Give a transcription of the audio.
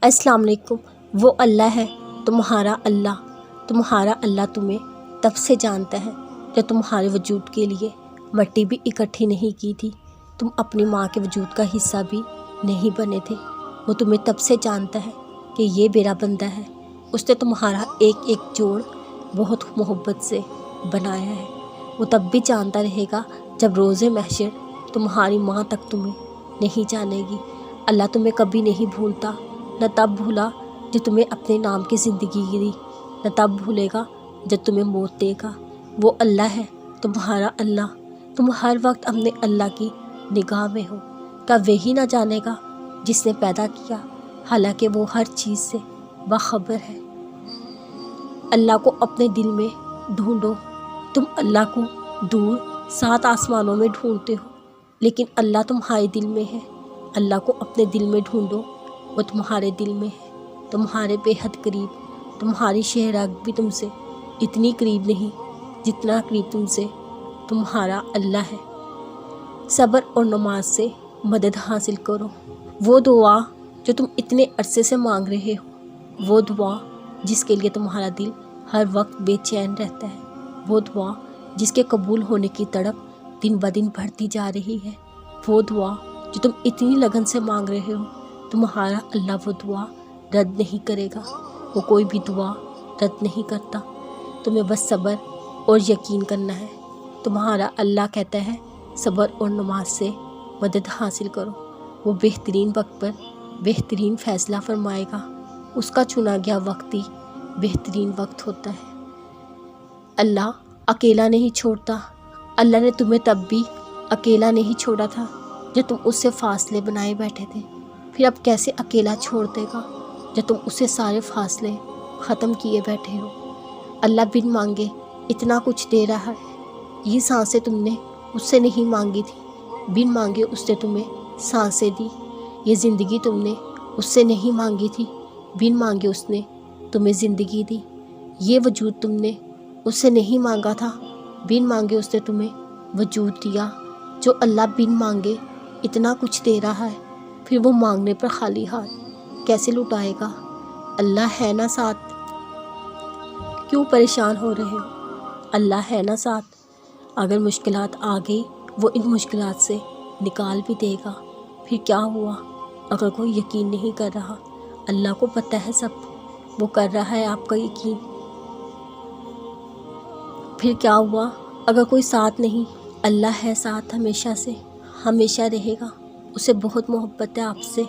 السلام علیکم۔ وہ اللہ ہے تمہارا اللہ تمہیں تب سے جانتا ہے جب تمہارے وجود کے لیے مٹی بھی اکٹھی نہیں کی تھی، تم اپنی ماں کے وجود کا حصہ بھی نہیں بنے تھے۔ وہ تمہیں تب سے جانتا ہے کہ یہ میرا بندہ ہے۔ اس نے تمہارا ایک ایک جوڑ بہت محبت سے بنایا ہے۔ وہ تب بھی جانتا رہے گا جب روز محشر تمہاری ماں تک تمہیں نہیں جانے گی۔ اللہ تمہیں کبھی نہیں بھولتا، نہ تب بھولا جب تمہیں اپنے نام کی زندگی دی، نہ تب بھولے گا جب تمہیں موت دے گا۔ وہ اللہ ہے تمہارا اللہ۔ تم ہر وقت اپنے اللہ کی نگاہ میں ہو۔ کیا وہی نہ جانے گا جس نے پیدا کیا، حالانکہ وہ ہر چیز سے باخبر ہے۔ اللہ کو اپنے دل میں ڈھونڈو۔ تم اللہ کو دور 7 آسمانوں میں ڈھونڈتے ہو، لیکن اللہ تمہارے دل میں ہے۔ اللہ کو اپنے دل میں ڈھونڈو، وہ تمہارے دل میں ہے، تمہارے بے حد قریب۔ تمہاری شہرگ بھی تم سے اتنی قریب نہیں جتنا قریب تم سے تمہارا اللہ ہے۔ صبر اور نماز سے مدد حاصل کرو۔ وہ دعا جو تم اتنے عرصے سے مانگ رہے ہو، وہ دعا جس کے لیے تمہارا دل ہر وقت بے چین رہتا ہے، وہ دعا جس کے قبول ہونے کی تڑپ دن بدن بڑھتی جا رہی ہے، وہ دعا جو تم اتنی لگن سے مانگ رہے ہو، تمہارا اللہ وہ دعا رد نہیں کرے گا۔ وہ کوئی بھی دعا رد نہیں کرتا۔ تمہیں بس صبر اور یقین کرنا ہے۔ تمہارا اللہ کہتا ہے صبر اور نماز سے مدد حاصل کرو۔ وہ بہترین وقت پر بہترین فیصلہ فرمائے گا۔ اس کا چنا گیا وقت ہی بہترین وقت ہوتا ہے۔ اللہ اکیلا نہیں چھوڑتا۔ اللہ نے تمہیں تب بھی اکیلا نہیں چھوڑا تھا جب تم اس سے فاصلے بنائے بیٹھے تھے۔ پھر اب کیسے اکیلا چھوڑ دے گا جب تم اسے سارے فاصلے ختم کیے بیٹھے ہو۔ اللہ بن مانگے اتنا کچھ دے رہا ہے۔ یہ سانسیں تم نے اس سے نہیں مانگی تھی، بن مانگے اس نے تمہیں سانسیں دی۔ یہ زندگی تم نے اس سے نہیں مانگی تھی، بن مانگے اس نے تمہیں زندگی دی۔ یہ وجود تم نے اس سے نہیں مانگا تھا، بن مانگے اس نے تمہیں وجود دیا۔ جو اللہ بن مانگے اتنا کچھ دے رہا ہے، پھر وہ مانگنے پر خالی ہاتھ کیسے لٹائے گا؟ اللہ ہے نا ساتھ؟ کیوں پریشان ہو رہے ہو؟ اللہ ہے نا ساتھ؟ اگر مشکلات آ گئی وہ ان مشکلات سے نکال بھی دے گا۔ پھر کیا ہوا اگر کوئی یقین نہیں کر رہا؟ اللہ کو پتہ ہے سب، وہ کر رہا ہے آپ کا یقین۔ پھر کیا ہوا اگر کوئی ساتھ نہیں؟ اللہ ہے ساتھ، ہمیشہ سے ہمیشہ رہے گا۔ اسے بہت محبت ہے آپ سے۔